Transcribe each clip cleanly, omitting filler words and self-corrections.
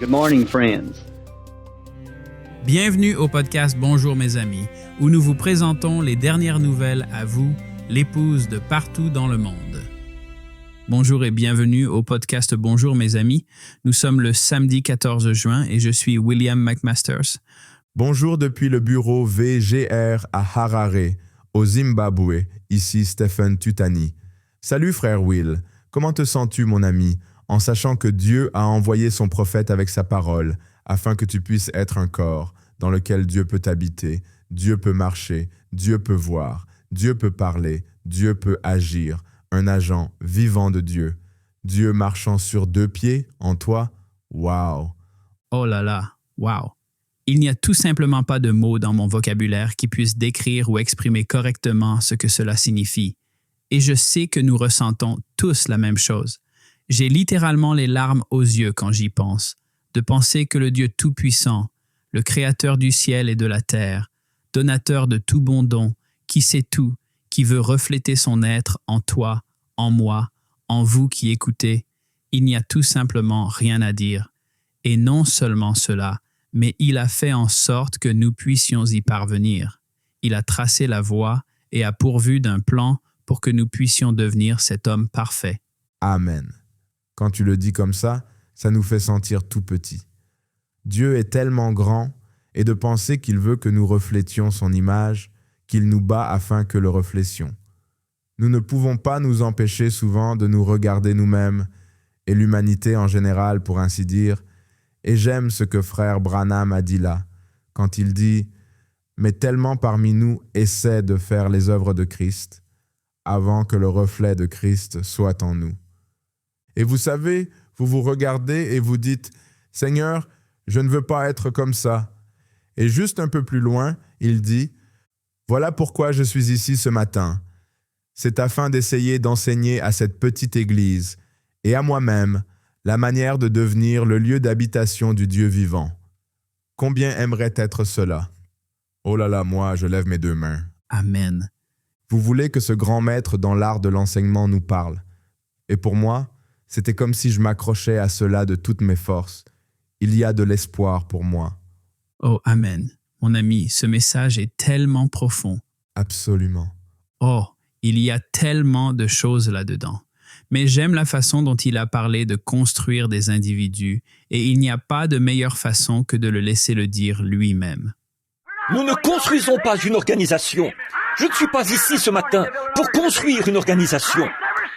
Good morning, friends. Bienvenue au podcast Bonjour mes amis, où nous vous présentons les dernières nouvelles à vous, l'épouse de partout dans le monde. Bonjour et bienvenue au podcast Bonjour mes amis. Nous sommes le samedi 14 juin et je suis William McMasters. Bonjour depuis le bureau VGR à Harare, au Zimbabwe, ici Stephen Tutani. Salut frère Will, comment te sens-tu mon ami, en sachant que Dieu a envoyé son prophète avec sa parole, afin que tu puisses être un corps dans lequel Dieu peut habiter, Dieu peut marcher, Dieu peut voir, Dieu peut parler, Dieu peut agir, un agent vivant de Dieu. Dieu marchant sur deux pieds en toi, waouh! Oh là là, wow! Il n'y a tout simplement pas de mots dans mon vocabulaire qui puissent décrire ou exprimer correctement ce que cela signifie. Et je sais que nous ressentons tous la même chose. J'ai littéralement les larmes aux yeux quand j'y pense, de penser que le Dieu Tout-Puissant, le Créateur du ciel et de la terre, donateur de tout bon don, qui sait tout, qui veut refléter son être en toi, en moi, en vous qui écoutez, il n'y a tout simplement rien à dire. Et non seulement cela, mais il a fait en sorte que nous puissions y parvenir. Il a tracé la voie et a pourvu d'un plan pour que nous puissions devenir cet homme parfait. Amen. Quand tu le dis comme ça nous fait sentir tout petit. Dieu est tellement grand, et de penser qu'il veut que nous reflétions son image, qu'il nous bat afin que le reflétions. Nous ne pouvons pas nous empêcher souvent de nous regarder nous-mêmes, et l'humanité en général pour ainsi dire, et j'aime ce que frère Branham a dit là, quand il dit « Mais tellement parmi nous essaient de faire les œuvres de Christ, avant que le reflet de Christ soit en nous. » Et vous savez, vous vous regardez et vous dites « Seigneur, je ne veux pas être comme ça. » Et juste un peu plus loin, il dit « Voilà pourquoi je suis ici ce matin. C'est afin d'essayer d'enseigner à cette petite église et à moi-même la manière de devenir le lieu d'habitation du Dieu vivant. Combien aimerait être cela? Oh là là, moi, je lève mes deux mains. Amen. Vous voulez que ce grand maître dans l'art de l'enseignement nous parle. Et pour moi, c'était comme si je m'accrochais à cela de toutes mes forces. Il y a de l'espoir pour moi. Oh, amen. Mon ami, ce message est tellement profond. Absolument. Oh, il y a tellement de choses là-dedans. Mais j'aime la façon dont il a parlé de construire des individus, et il n'y a pas de meilleure façon que de le laisser le dire lui-même. Nous ne construisons pas une organisation. Je ne suis pas ici ce matin pour construire une organisation.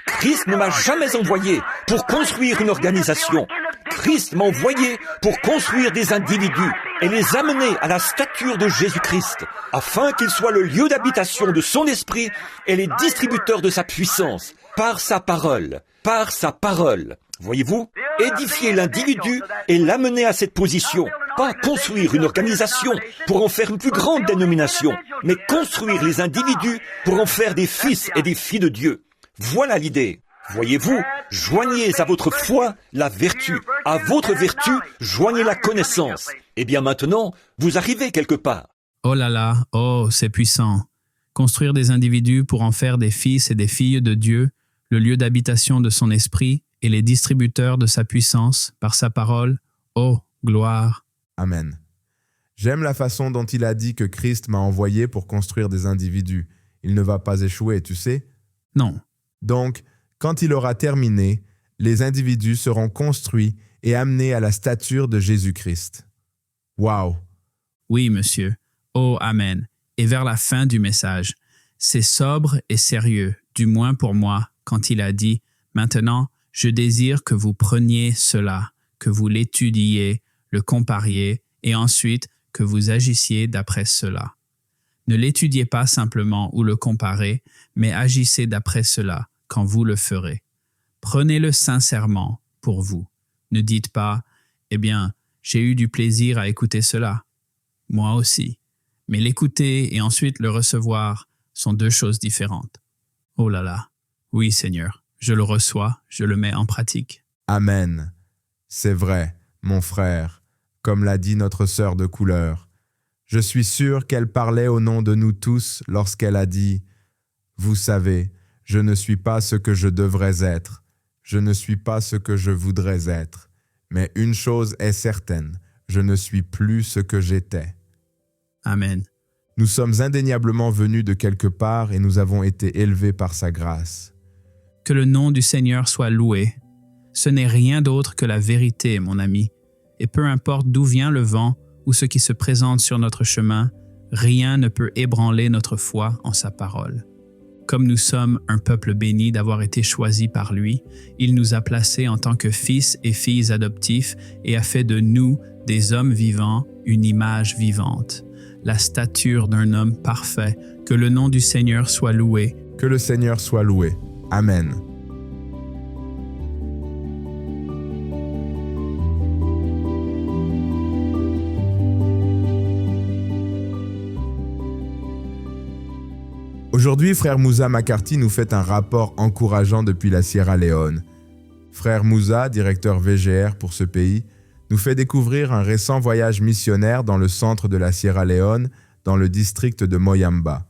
Christ ne m'a jamais envoyé pour construire une organisation. Christ m'a envoyé pour construire des individus et les amener à la stature de Jésus-Christ, afin qu'ils soient le lieu d'habitation de son esprit et les distributeurs de sa puissance, par sa parole, par sa parole. Voyez-vous, édifier l'individu et l'amener à cette position. Pas construire une organisation pour en faire une plus grande dénomination, mais construire les individus pour en faire des fils et des filles de Dieu. Voilà l'idée. Voyez-vous, joignez à votre foi la vertu. À votre vertu, joignez la connaissance. Et bien maintenant, vous arrivez quelque part. Oh là là, oh, c'est puissant. Construire des individus pour en faire des fils et des filles de Dieu, le lieu d'habitation de son esprit et les distributeurs de sa puissance par sa parole. Oh, gloire. Amen. J'aime la façon dont il a dit que Christ m'a envoyé pour construire des individus. Il ne va pas échouer, tu sais? Non. Donc, quand il aura terminé, les individus seront construits et amenés à la stature de Jésus-Christ. Wow! Oui, monsieur. Oh, amen. Et vers la fin du message, c'est sobre et sérieux, du moins pour moi, quand il a dit « Maintenant, je désire que vous preniez cela, que vous l'étudiez, le compariez, et ensuite que vous agissiez d'après cela. Ne l'étudiez pas simplement ou le comparez, mais agissez d'après cela quand vous le ferez. Prenez-le sincèrement pour vous. Ne dites pas « Eh bien, j'ai eu du plaisir à écouter cela. » Moi aussi. Mais l'écouter et ensuite le recevoir sont deux choses différentes. Oh là là. Oui, Seigneur. Je le reçois, je le mets en pratique. Amen. C'est vrai, mon frère, comme l'a dit notre sœur de couleur. Je suis sûr qu'elle parlait au nom de nous tous lorsqu'elle a dit « Vous savez, je ne suis pas ce que je devrais être, je ne suis pas ce que je voudrais être, Mais une chose est certaine, je ne suis plus ce que j'étais. Amen. Nous sommes indéniablement venus de quelque part et nous avons été élevés par sa grâce. Que le nom du Seigneur soit loué. Ce n'est rien d'autre que la vérité, mon ami. Et peu importe d'où vient le vent ou ce qui se présente sur notre chemin, rien ne peut ébranler notre foi en sa parole. Comme nous sommes un peuple béni d'avoir été choisis par lui, il nous a placés en tant que fils et filles adoptifs et a fait de nous des hommes vivants, une image vivante, la stature d'un homme parfait. Que le nom du Seigneur soit loué. Que le Seigneur soit loué. Amen. Aujourd'hui, Frère Moussa McCarthy nous fait un rapport encourageant depuis la Sierra Leone. Frère Moussa, directeur VGR pour ce pays, nous fait découvrir un récent voyage missionnaire dans le centre de la Sierra Leone, dans le district de Moyamba.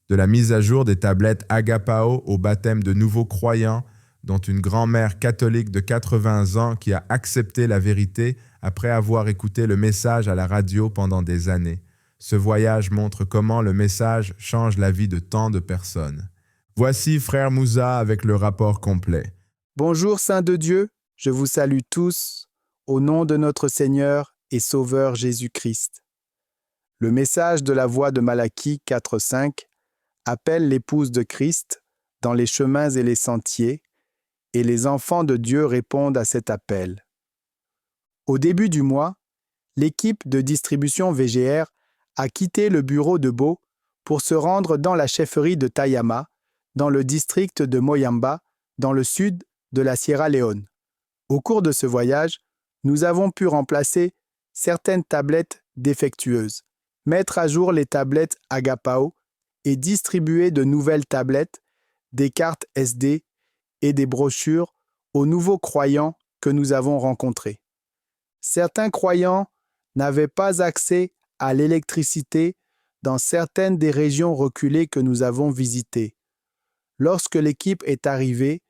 De la mise à jour des tablettes Agapao au baptême de nouveaux croyants, dont une grand-mère catholique de 80 ans qui a accepté la vérité après avoir écouté le message à la radio pendant des années. Ce voyage montre comment le message change la vie de tant de personnes. Voici Frère Moussa avec le rapport complet. Bonjour Saints de Dieu, je vous salue tous, au nom de notre Seigneur et Sauveur Jésus-Christ. Le message de la voix de Malachie 4.5 appelle l'épouse de Christ dans les chemins et les sentiers, et les enfants de Dieu répondent à cet appel. Au début du mois, l'équipe de distribution VGR a quitté le bureau de Bo pour se rendre dans la chefferie de Tayama, dans le district de Moyamba, dans le sud de la Sierra Leone. Au cours de ce voyage, nous avons pu remplacer certaines tablettes défectueuses, mettre à jour les tablettes Agapao et distribuer de nouvelles tablettes, des cartes SD et des brochures aux nouveaux croyants que nous avons rencontrés. Certains croyants n'avaient pas accès à l'électricité dans certaines des régions reculées que nous avons visitées. Lorsque l'équipe est arrivée,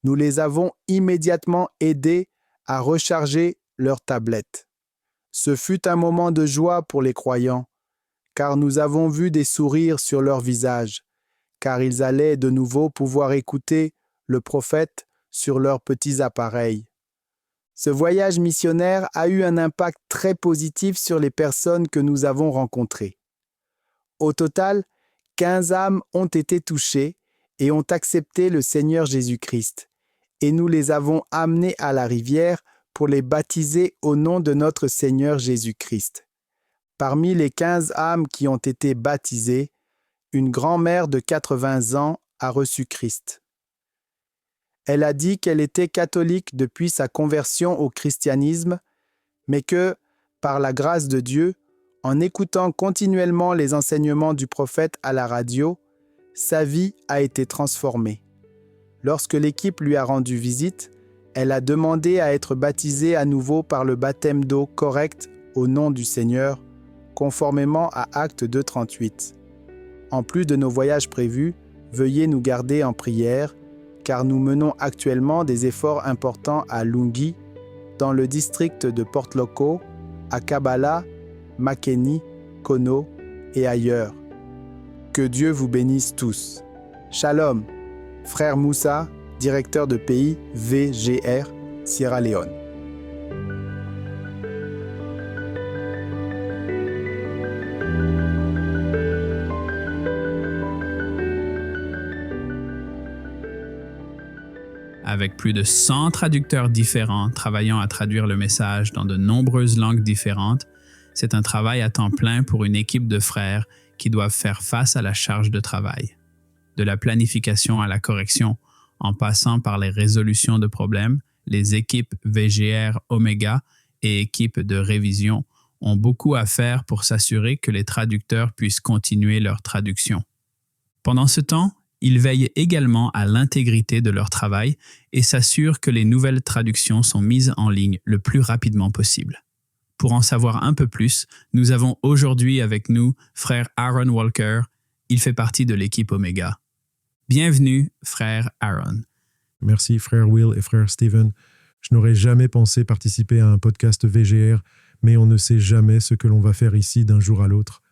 nous les avons immédiatement aidés à recharger leurs tablettes. Ce fut un moment de joie pour les croyants, car nous avons vu des sourires sur leurs visages, car ils allaient de nouveau pouvoir écouter le prophète sur leurs petits appareils. Ce voyage missionnaire a eu un impact très positif sur les personnes que nous avons rencontrées. Au total, 15 âmes ont été touchées et ont accepté le Seigneur Jésus-Christ, et nous les avons amenées à la rivière pour les baptiser au nom de notre Seigneur Jésus-Christ. Parmi les 15 âmes qui ont été baptisées, une grand-mère de 80 ans a reçu Christ. Elle a dit qu'elle était catholique depuis sa conversion au christianisme, mais que, par la grâce de Dieu, en écoutant continuellement les enseignements du prophète à la radio, sa vie a été transformée. Lorsque l'équipe lui a rendu visite, elle a demandé à être baptisée à nouveau par le baptême d'eau correct au nom du Seigneur, conformément à Actes 2.38. En plus de nos voyages prévus, veuillez nous garder en prière, car nous menons actuellement des efforts importants à Lungi, dans le district de Port Loko, à Kabbalah, Makeni, Kono et ailleurs. Que Dieu vous bénisse tous. Shalom, Frère Moussa, directeur de pays VGR, Sierra Leone. Avec plus de 100 traducteurs différents travaillant à traduire le message dans de nombreuses langues différentes, c'est un travail à temps plein pour une équipe de frères qui doivent faire face à la charge de travail. De la planification à la correction, en passant par les résolutions de problèmes, les équipes VGR Omega et équipes de révision ont beaucoup à faire pour s'assurer que les traducteurs puissent continuer leur traduction. Pendant ce temps, ils veillent également à l'intégrité de leur travail et s'assurent que les nouvelles traductions sont mises en ligne le plus rapidement possible. Pour en savoir un peu plus, nous avons aujourd'hui avec nous Frère Aaron Walker. Il fait partie de l'équipe Omega. Bienvenue, Frère Aaron. Merci, Frère Will et Frère Stephen. Je n'aurais jamais pensé participer à un podcast VGR, mais on ne sait jamais ce que l'on va faire ici d'un jour à l'autre.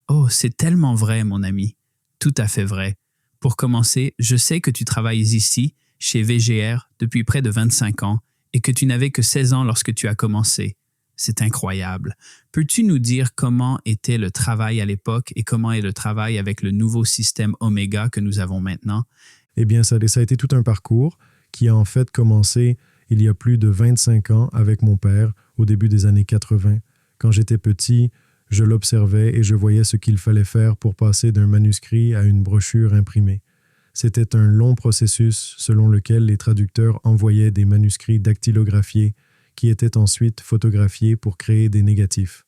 Oh, c'est tellement vrai, mon ami. Tout à fait vrai. Pour commencer, je sais que tu travailles ici, chez VGR, depuis près de 25 ans et que tu n'avais que 16 ans lorsque tu as commencé. C'est incroyable. Peux-tu nous dire comment était le travail à l'époque et comment est le travail avec le nouveau système Omega que nous avons maintenant? Eh bien, ça a été tout un parcours qui a en fait commencé il y a plus de 25 ans avec mon père, au début des années 80. Quand j'étais petit, je l'observais et je voyais ce qu'il fallait faire pour passer d'un manuscrit à une brochure imprimée. C'était un long processus selon lequel les traducteurs envoyaient des manuscrits dactylographiés qui étaient ensuite photographiés pour créer des négatifs.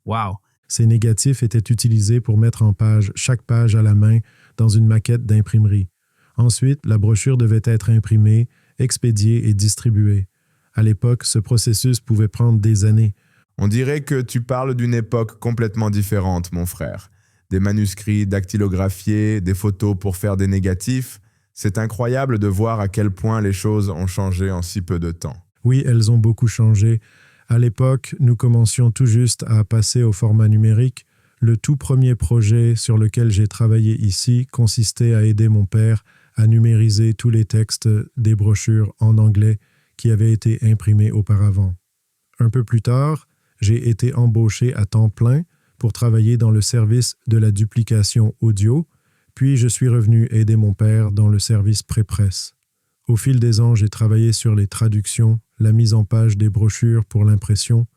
Wow! Ces négatifs étaient utilisés pour mettre en page chaque page à la main dans une maquette d'imprimerie. Ensuite, la brochure devait être imprimée, expédiée et distribuée. À l'époque, ce processus pouvait prendre des années. On dirait que tu parles d'une époque complètement différente, mon frère. Des manuscrits dactylographiés, des photos pour faire des négatifs. C'est incroyable de voir à quel point les choses ont changé en si peu de temps. Oui, elles ont beaucoup changé. À l'époque, nous commencions tout juste à passer au format numérique. Le tout premier projet sur lequel j'ai travaillé ici consistait à aider mon père à numériser tous les textes des brochures en anglais qui avaient été imprimés auparavant. Un peu plus tard, j'ai été embauché à temps plein pour travailler dans le service de la duplication audio, puis je suis revenu aider mon père dans le service pré-presse. Au fil des ans, j'ai travaillé sur les traductions, la mise en page des brochures pour l'impression,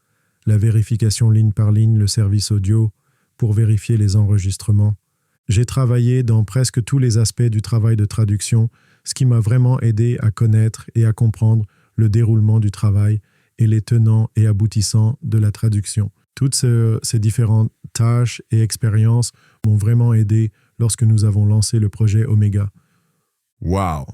la vérification ligne par ligne, le service audio pour vérifier les enregistrements. J'ai travaillé dans presque tous les aspects du travail de traduction, ce qui m'a vraiment aidé à connaître et à comprendre le déroulement du travail et les tenants et aboutissants de la traduction. Toutes ces différentes tâches et expériences m'ont vraiment aidé lorsque nous avons lancé le projet Omega. Wow!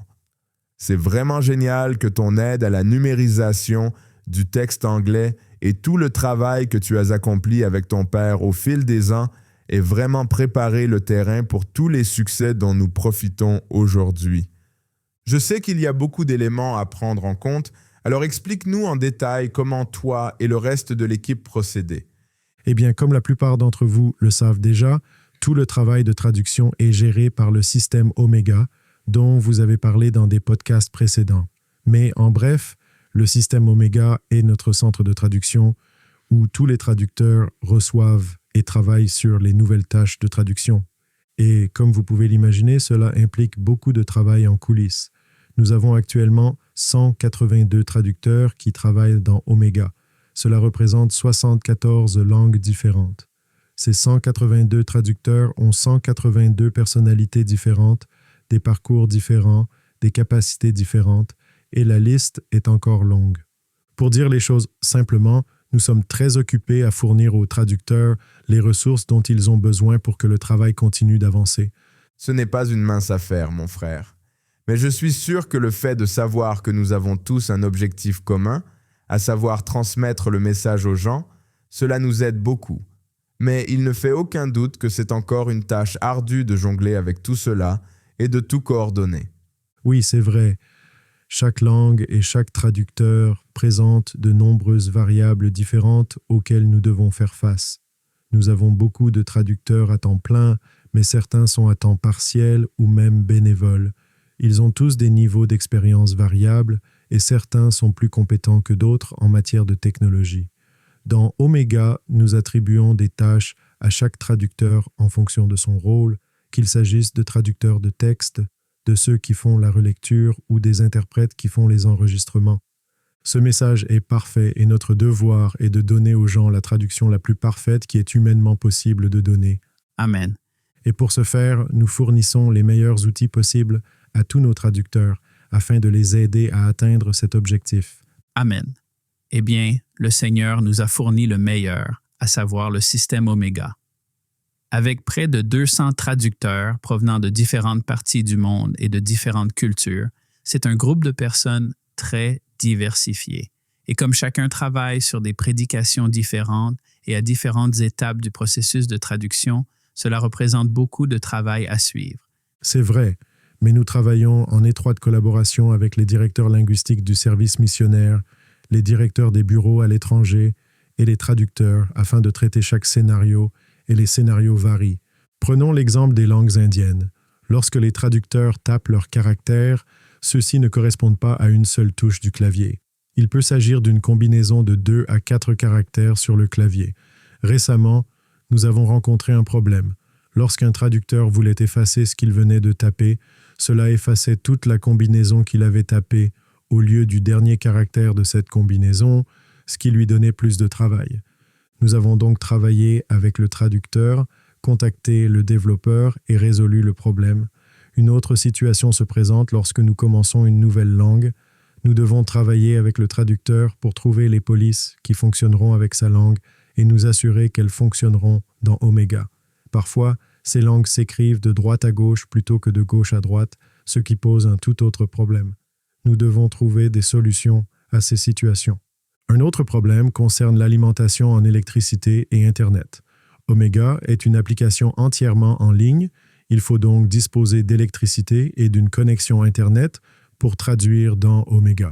C'est vraiment génial que ton aide à la numérisation du texte anglais et tout le travail que tu as accompli avec ton père au fil des ans ait vraiment préparé le terrain pour tous les succès dont nous profitons aujourd'hui. Je sais qu'il y a beaucoup d'éléments à prendre en compte, alors explique-nous en détail comment toi et le reste de l'équipe procédaient. Eh bien, comme la plupart d'entre vous le savent déjà, tout le travail de traduction est géré par le système Omega, dont vous avez parlé dans des podcasts précédents. Mais en bref, le système Omega est notre centre de traduction où tous les traducteurs reçoivent et travaillent sur les nouvelles tâches de traduction. Et comme vous pouvez l'imaginer, cela implique beaucoup de travail en coulisses. Nous avons actuellement 182 traducteurs qui travaillent dans Omega. Cela représente 74 langues différentes. Ces 182 traducteurs ont 182 personnalités différentes, des parcours différents, des capacités différentes, et la liste est encore longue. Pour dire les choses simplement, nous sommes très occupés à fournir aux traducteurs les ressources dont ils ont besoin pour que le travail continue d'avancer. Ce n'est pas une mince affaire, mon frère. Mais je suis sûr que le fait de savoir que nous avons tous un objectif commun, à savoir transmettre le message aux gens, cela nous aide beaucoup. Mais il ne fait aucun doute que c'est encore une tâche ardue de jongler avec tout cela et de tout coordonner. Oui, c'est vrai. Chaque langue et chaque traducteur présentent de nombreuses variables différentes auxquelles nous devons faire face. Nous avons beaucoup de traducteurs à temps plein, mais certains sont à temps partiel ou même bénévoles. Ils ont tous des niveaux d'expérience variables et certains sont plus compétents que d'autres en matière de technologie. Dans Omega, nous attribuons des tâches à chaque traducteur en fonction de son rôle, qu'il s'agisse de traducteurs de texte, de ceux qui font la relecture ou des interprètes qui font les enregistrements. Ce message est parfait et notre devoir est de donner aux gens la traduction la plus parfaite qui est humainement possible de donner. Amen. Et pour ce faire, nous fournissons les meilleurs outils possibles à tous nos traducteurs afin de les aider à atteindre cet objectif. Amen. Eh bien, le Seigneur nous a fourni le meilleur, à savoir le système Omega. Avec près de 200 traducteurs provenant de différentes parties du monde et de différentes cultures, c'est un groupe de personnes très diversifié. Et comme chacun travaille sur des prédications différentes et à différentes étapes du processus de traduction, cela représente beaucoup de travail à suivre. C'est vrai, mais nous travaillons en étroite collaboration avec les directeurs linguistiques du service missionnaire, les directeurs des bureaux à l'étranger et les traducteurs afin de traiter chaque scénario, et les scénarios varient. Prenons l'exemple des langues indiennes. Lorsque les traducteurs tapent leurs caractères, ceux-ci ne correspondent pas à une seule touche du clavier. Il peut s'agir d'une combinaison de 2 à 4 caractères sur le clavier. Récemment, nous avons rencontré un problème. Lorsqu'un traducteur voulait effacer ce qu'il venait de taper, cela effaçait toute la combinaison qu'il avait tapée au lieu du dernier caractère de cette combinaison, ce qui lui donnait plus de travail. Nous avons donc travaillé avec le traducteur, contacté le développeur et résolu le problème. Une autre situation se présente lorsque nous commençons une nouvelle langue. Nous devons travailler avec le traducteur pour trouver les polices qui fonctionneront avec sa langue et nous assurer qu'elles fonctionneront dans Omega. Parfois, ces langues s'écrivent de droite à gauche plutôt que de gauche à droite, ce qui pose un tout autre problème. Nous devons trouver des solutions à ces situations. Un autre problème concerne l'alimentation en électricité et Internet. Omega est une application entièrement en ligne. Il faut donc disposer d'électricité et d'une connexion Internet pour traduire dans Omega.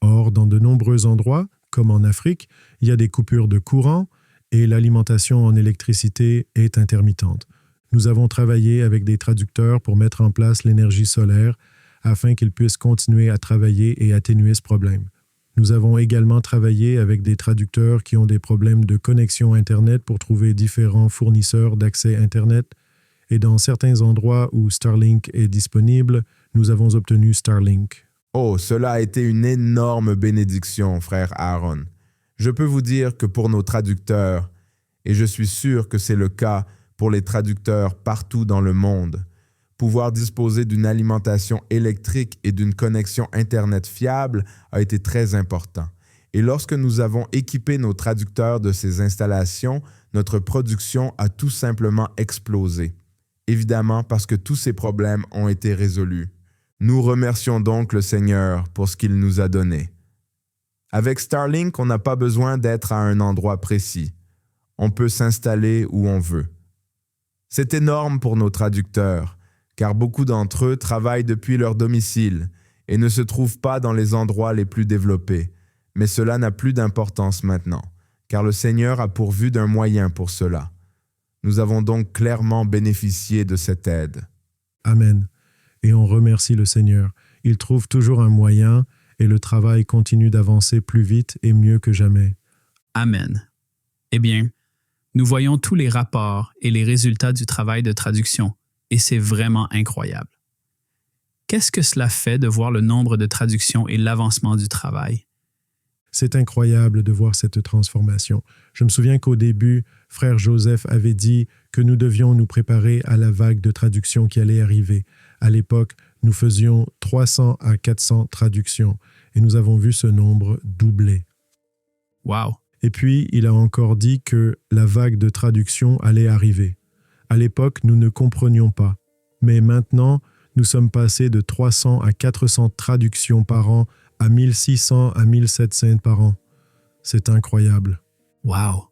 Or, dans de nombreux endroits, comme en Afrique, il y a des coupures de courant et l'alimentation en électricité est intermittente. Nous avons travaillé avec des traducteurs pour mettre en place l'énergie solaire afin qu'ils puissent continuer à travailler et atténuer ce problème. Nous avons également travaillé avec des traducteurs qui ont des problèmes de connexion Internet pour trouver différents fournisseurs d'accès Internet. Et dans certains endroits où Starlink est disponible, nous avons obtenu Starlink. Oh, cela a été une énorme bénédiction, frère Aaron. Je peux vous dire que pour nos traducteurs, et je suis sûr que c'est le cas pour les traducteurs partout dans le monde, pouvoir disposer d'une alimentation électrique et d'une connexion Internet fiable a été très important. Et lorsque nous avons équipé nos traducteurs de ces installations, notre production a tout simplement explosé. Évidemment parce que tous ces problèmes ont été résolus. Nous remercions donc le Seigneur pour ce qu'il nous a donné. Avec Starlink, on n'a pas besoin d'être à un endroit précis. On peut s'installer où on veut. C'est énorme pour nos traducteurs, car beaucoup d'entre eux travaillent depuis leur domicile et ne se trouvent pas dans les endroits les plus développés. Mais cela n'a plus d'importance maintenant, car le Seigneur a pourvu d'un moyen pour cela. Nous avons donc clairement bénéficié de cette aide. Amen. Et on remercie le Seigneur. Il trouve toujours un moyen et le travail continue d'avancer plus vite et mieux que jamais. Amen. Eh bien, nous voyons tous les rapports et les résultats du travail de traduction, et c'est vraiment incroyable. Qu'est-ce que cela fait de voir le nombre de traductions et l'avancement du travail? C'est incroyable de voir cette transformation. Je me souviens qu'au début, frère Joseph avait dit que nous devions nous préparer à la vague de traduction qui allait arriver. À l'époque, nous faisions 300 à 400 traductions et nous avons vu ce nombre doubler. Wow! Et puis, il a encore dit que la vague de traduction allait arriver. À l'époque, nous ne comprenions pas. Mais maintenant, nous sommes passés de 300 à 400 traductions par an à 1600 à 1700 par an. C'est incroyable. Wow!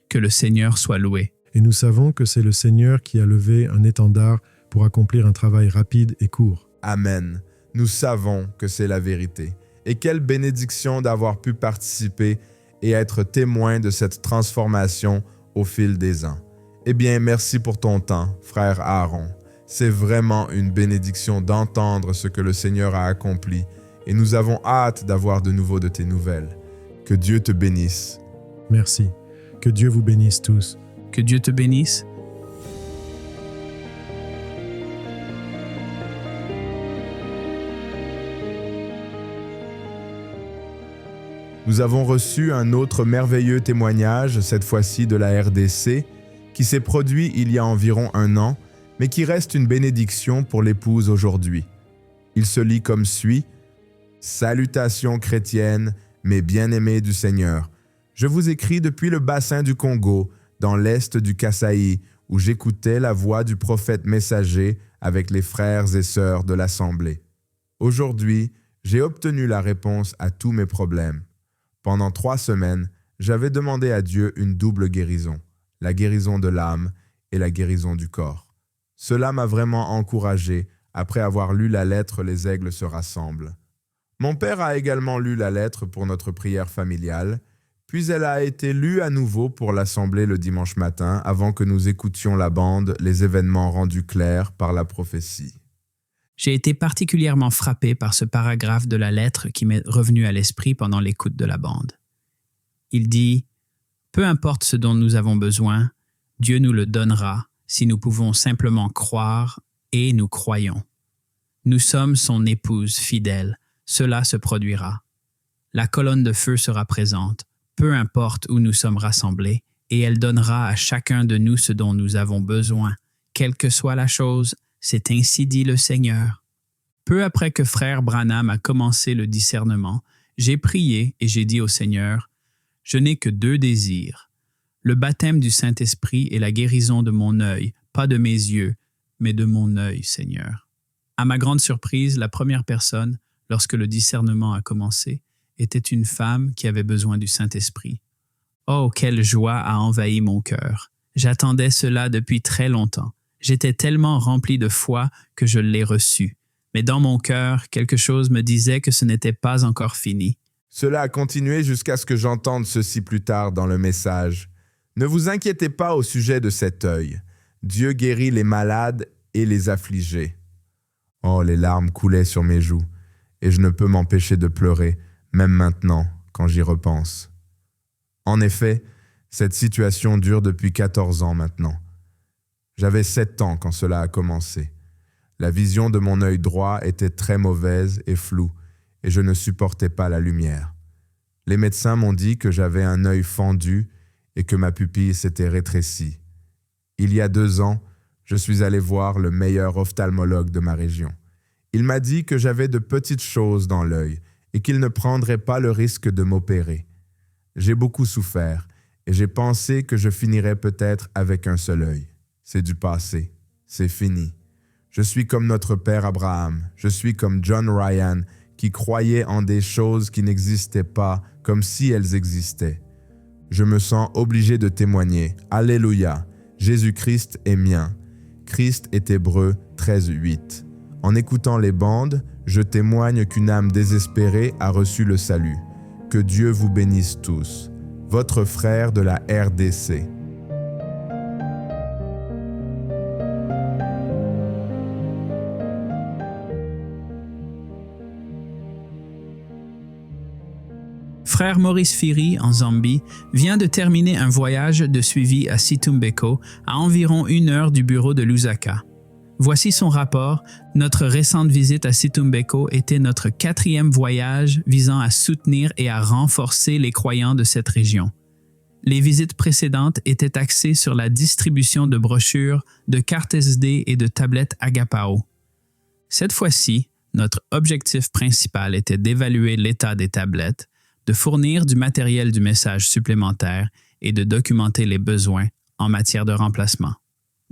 Que le Seigneur soit loué. Et nous savons que c'est le Seigneur qui a levé un étendard pour accomplir un travail rapide et court. Amen. Nous savons que c'est la vérité. Et quelle bénédiction d'avoir pu participer et être témoin de cette transformation au fil des ans. Eh bien, merci pour ton temps, frère Aaron. C'est vraiment une bénédiction d'entendre ce que le Seigneur a accompli et nous avons hâte d'avoir de nouveau de tes nouvelles. Que Dieu te bénisse. Merci. Que Dieu vous bénisse tous. Que Dieu te bénisse. Nous avons reçu un autre merveilleux témoignage, cette fois-ci de la RDC, qui s'est produit il y a environ 1 an, mais qui reste une bénédiction pour l'épouse aujourd'hui. Il se lit comme suit. « Salutations chrétiennes, mes bien-aimés du Seigneur. Je vous écris depuis le bassin du Congo, dans l'est du Kasaï, où j'écoutais la voix du prophète messager avec les frères et sœurs de l'Assemblée. Aujourd'hui, j'ai obtenu la réponse à tous mes problèmes. Pendant 3 semaines, j'avais demandé à Dieu une double guérison, la guérison de l'âme et la guérison du corps. Cela m'a vraiment encouragé Après avoir lu la lettre, les aigles se rassemblent. Mon père a également lu la lettre pour notre prière familiale, puis elle a été lue à nouveau pour l'assemblée le dimanche matin avant que nous écoutions la bande, les événements rendus clairs par la prophétie. J'ai été particulièrement frappé par ce paragraphe de la lettre qui m'est revenu à l'esprit pendant l'écoute de la bande. Il dit « Peu importe ce dont nous avons besoin, Dieu nous le donnera si nous pouvons simplement croire et nous croyons. Nous sommes son épouse fidèle, cela se produira. La colonne de feu sera présente, peu importe où nous sommes rassemblés, et elle donnera à chacun de nous ce dont nous avons besoin, quelle que soit la chose. C'est ainsi dit le Seigneur. » Peu après que frère Branham a commencé le discernement, j'ai prié et j'ai dit au Seigneur, « Je n'ai que 2 désirs, le baptême du Saint-Esprit et la guérison de mon œil, pas de mes yeux, mais de mon œil, Seigneur. » À ma grande surprise, la première personne, lorsque le discernement a commencé, était une femme qui avait besoin du Saint-Esprit. Oh, quelle joie a envahi mon cœur! J'attendais cela depuis très longtemps. J'étais tellement rempli de foi que je l'ai reçu. Mais dans mon cœur, quelque chose me disait que ce n'était pas encore fini. Cela a continué jusqu'à ce que j'entende ceci plus tard dans le message. Ne vous inquiétez pas au sujet de cet œil. Dieu guérit les malades et les affligés. Oh, les larmes coulaient sur mes joues, et je ne peux m'empêcher de pleurer, même maintenant, quand j'y repense. En effet, cette situation dure depuis 14 ans maintenant. J'avais 7 ans quand cela a commencé. La vision de mon œil droit était très mauvaise et floue, et je ne supportais pas la lumière. Les médecins m'ont dit que j'avais un œil fendu et que ma pupille s'était rétrécie. Il y a 2 ans, je suis allé voir le meilleur ophtalmologue de ma région. Il m'a dit que j'avais de petites choses dans l'œil et qu'il ne prendrait pas le risque de m'opérer. J'ai beaucoup souffert et j'ai pensé que je finirais peut-être avec un seul œil. C'est du passé, c'est fini. Je suis comme notre père Abraham, je suis comme John Ryan qui croyait en des choses qui n'existaient pas comme si elles existaient. Je me sens obligé de témoigner. Alléluia, Jésus-Christ est mien. Christ est Hébreux 13:8. En écoutant les bandes, je témoigne qu'une âme désespérée a reçu le salut. Que Dieu vous bénisse tous. Votre frère de la RDC. Frère Maurice Phiri, en Zambie, vient de terminer un voyage de suivi à Situmbeko, à environ 1 heure du bureau de Lusaka. Voici son rapport. Notre récente visite à Situmbeko était notre 4e voyage visant à soutenir et à renforcer les croyants de cette région. Les visites précédentes étaient axées sur la distribution de brochures, de cartes SD et de tablettes Agapao. Cette fois-ci, notre objectif principal était d'évaluer l'état des tablettes, de fournir du matériel du message supplémentaire et de documenter les besoins en matière de remplacement.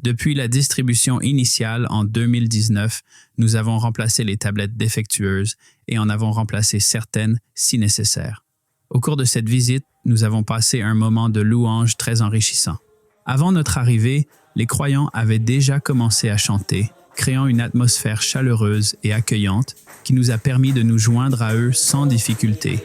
Depuis la distribution initiale en 2019, nous avons remplacé les tablettes défectueuses et en avons remplacé certaines si nécessaire. Au cours de cette visite, nous avons passé un moment de louange très enrichissant. Avant notre arrivée, les croyants avaient déjà commencé à chanter, créant une atmosphère chaleureuse et accueillante qui nous a permis de nous joindre à eux sans difficulté.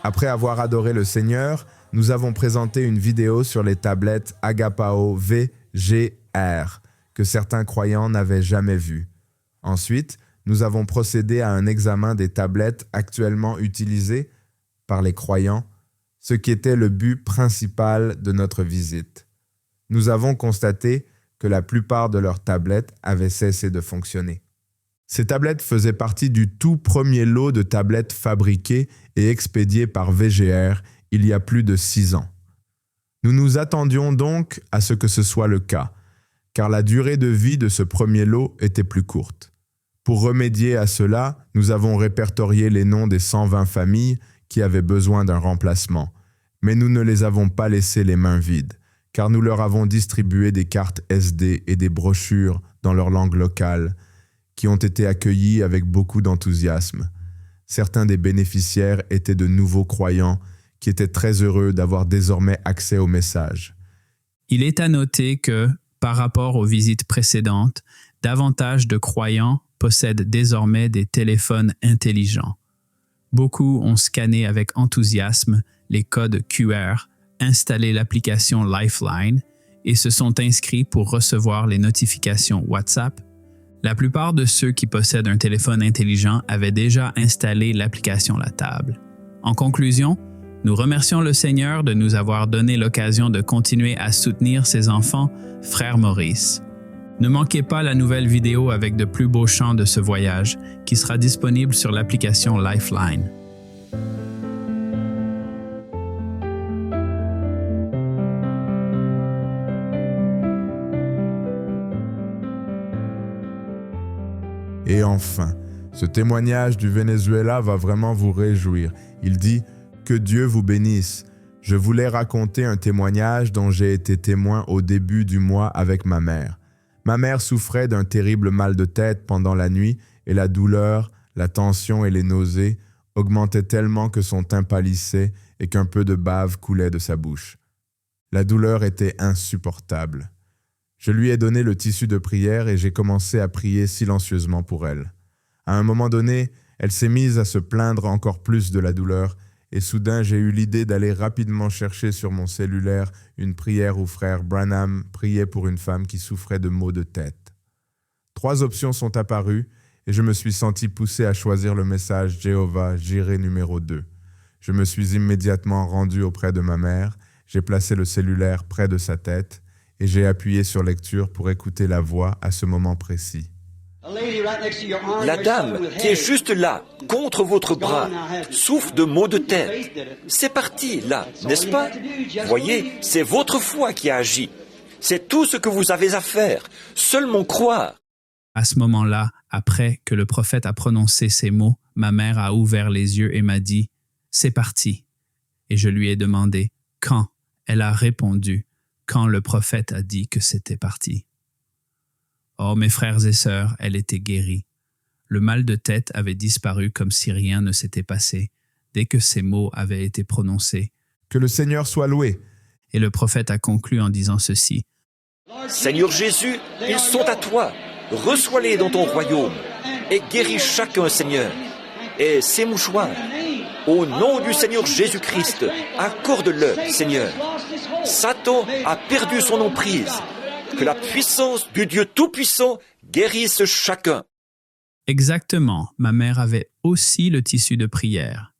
Après avoir adoré le Seigneur, nous avons présenté une vidéo sur les tablettes Agapao VGR que certains croyants n'avaient jamais vues. Ensuite, nous avons procédé à un examen des tablettes actuellement utilisées par les croyants, ce qui était le but principal de notre visite. Nous avons constaté que la plupart de leurs tablettes avaient cessé de fonctionner. Ces tablettes faisaient partie du tout premier lot de tablettes fabriquées et expédiées par VGR il y a plus de 6 ans. Nous nous attendions donc à ce que ce soit le cas, car la durée de vie de ce premier lot était plus courte. Pour remédier à cela, nous avons répertorié les noms des 120 familles qui avaient besoin d'un remplacement. Mais nous ne les avons pas laissés les mains vides, car nous leur avons distribué des cartes SD et des brochures dans leur langue locale, qui ont été accueillies avec beaucoup d'enthousiasme. Certains des bénéficiaires étaient de nouveaux croyants qui étaient très heureux d'avoir désormais accès au message. Il est à noter que, par rapport aux visites précédentes, davantage de croyants possèdent désormais des téléphones intelligents. Beaucoup ont scanné avec enthousiasme les codes QR, installé l'application Lifeline et se sont inscrits pour recevoir les notifications WhatsApp. La plupart de ceux qui possèdent un téléphone intelligent avaient déjà installé l'application La Table. En conclusion, nous remercions le Seigneur de nous avoir donné l'occasion de continuer à soutenir ses enfants, Frère Maurice. Ne manquez pas la nouvelle vidéo avec de plus beaux chants de ce voyage qui sera disponible sur l'application Lifeline. Et enfin, ce témoignage du Venezuela va vraiment vous réjouir. Il dit « Que Dieu vous bénisse. Je voulais raconter un témoignage dont j'ai été témoin au début du mois avec ma mère. Ma mère souffrait d'un terrible mal de tête pendant la nuit et la douleur, la tension et les nausées augmentaient tellement que son teint pâlissait et qu'un peu de bave coulait de sa bouche. La douleur était insupportable. Je lui ai donné le tissu de prière et j'ai commencé à prier silencieusement pour elle. À un moment donné, elle s'est mise à se plaindre encore plus de la douleur et soudain j'ai eu l'idée d'aller rapidement chercher sur mon cellulaire une prière où frère Branham priait pour une femme qui souffrait de maux de tête. 3 options sont apparues et je me suis senti poussé à choisir le message Jéhovah Jireh numéro 2. Je me suis immédiatement rendu auprès de ma mère, j'ai placé le cellulaire près de sa tête et j'ai appuyé sur lecture pour écouter la voix à ce moment précis. La dame qui est juste là, contre votre bras, souffre de maux de tête. C'est parti, là, n'est-ce pas? Voyez, c'est votre foi qui a agi. C'est tout ce que vous avez à faire. Seulement croire. À ce moment-là, après que le prophète a prononcé ces mots, ma mère a ouvert les yeux et m'a dit « C'est parti ». Et je lui ai demandé « Quand ?» Elle a répondu « Quand le prophète a dit que c'était parti ». Oh, mes frères et sœurs, elle était guérie. Le mal de tête avait disparu comme si rien ne s'était passé, dès que ces mots avaient été prononcés. Que le Seigneur soit loué. Et le prophète a conclu en disant ceci. Seigneur Jésus, ils sont à toi. Reçois-les dans ton royaume et guéris chacun, Seigneur. Et ces mouchoirs, au nom du Seigneur Jésus-Christ, accorde-le, Seigneur. Satan a perdu son emprise. Que la puissance du Dieu Tout-Puissant guérisse chacun. Exactement, ma mère avait aussi le tissu de prière.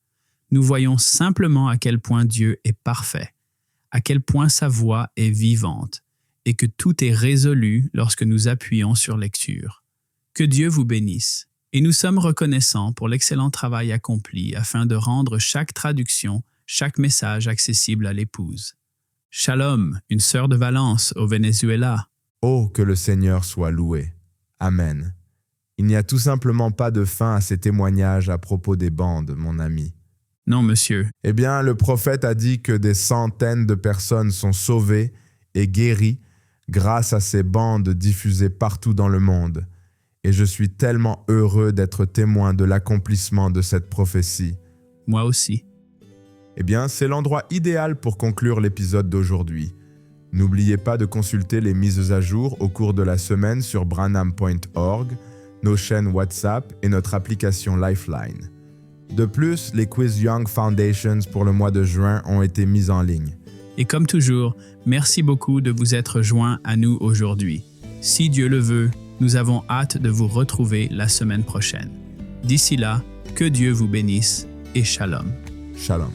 Nous voyons simplement à quel point Dieu est parfait, à quel point sa voix est vivante, et que tout est résolu lorsque nous appuyons sur lecture. Que Dieu vous bénisse, et nous sommes reconnaissants pour l'excellent travail accompli afin de rendre chaque traduction, chaque message accessible à l'épouse. Shalom, une sœur de Valence au Venezuela. Oh, que le Seigneur soit loué. Amen. Il n'y a tout simplement pas de fin à ces témoignages à propos des bandes, mon ami. Non, monsieur. Eh bien, le prophète a dit que des centaines de personnes sont sauvées et guéries grâce à ces bandes diffusées partout dans le monde. Et je suis tellement heureux d'être témoin de l'accomplissement de cette prophétie. Moi aussi. Eh bien, c'est l'endroit idéal pour conclure l'épisode d'aujourd'hui. N'oubliez pas de consulter les mises à jour au cours de la semaine sur branham.org, nos chaînes WhatsApp et notre application Lifeline. De plus, les quiz Young Foundations pour le mois de juin ont été mis en ligne. Et comme toujours, merci beaucoup de vous être joints à nous aujourd'hui. Si Dieu le veut, nous avons hâte de vous retrouver la semaine prochaine. D'ici là, que Dieu vous bénisse et shalom. Shalom.